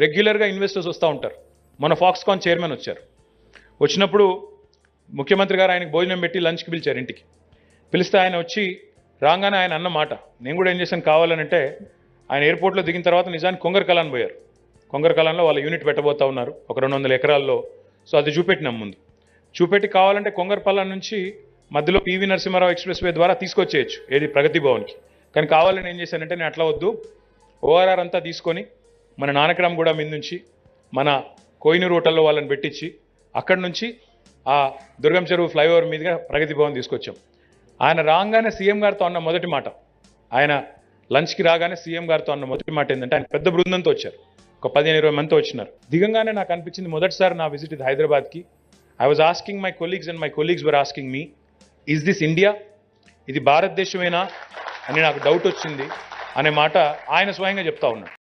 రెగ్యులర్గా ఇన్వెస్టర్స్ వస్తూ ఉంటారు. మన ఫాక్స్కాన్ చైర్మన్ వచ్చారు. వచ్చినప్పుడు ముఖ్యమంత్రి గారు ఆయనకు భోజనం పెట్టి లంచ్కి పిలిచారు ఇంటికి. పిలిస్తే ఆయన వచ్చి రాగానే ఆయన అన్న మాట, నేను కూడా ఏం చేశాను కావాలనంటే, ఆయన ఎయిర్పోర్ట్లో దిగిన తర్వాత నిజానికి కొంగరకలాన్ పోయారు. కొంగరకలాన్లో వాళ్ళ యూనిట్ పెట్టబోతా ఉన్నారు ఒక 200 ఎకరాల్లో. సో అది చూపెట్టినాం ముందు. చూపెట్టి కావాలంటే కొంగరపల్లాన్ నుంచి మధ్యలో పివి నరసింహారావు ఎక్స్ప్రెస్ వే ద్వారా తీసుకొచ్చేయచ్చు ఏది ప్రగతి భవన్కి. కానీ కావాలని ఏం చేశానంటే, నేను అట్లా వద్దు, ఓఆర్ఆర్ అంతా తీసుకొని మన నానక్రామ్ కూడా మీద నుంచి మన కోయినూరు హోటల్లో వాళ్ళని పెట్టించి అక్కడి నుంచి ఆ దుర్గం చెరువు ఫ్లైఓవర్ మీదుగా ప్రగతి భవన్ తీసుకొచ్చాం. ఆయన రాగానే సీఎం గారితో అన్న మొదటి మాట, ఆయన లంచ్కి రాగానే సీఎం గారితో అన్న మొదటి మాట ఏంటంటే, ఆయన పెద్ద బృందంతో వచ్చారు, ఒక 15-20 మందితో వచ్చినారు. దిగంగానే నాకు అనిపించింది మొదటిసారి నా విజిట్ ఇది హైదరాబాద్కి. I was asking my colleagues and my colleagues were asking me, is this India, ఇది భారతదేశమేనా అని నాకు డౌట్ వచ్చింది అనే మాట ఆయన స్వయంగా చెప్తా ఉన్నాడు.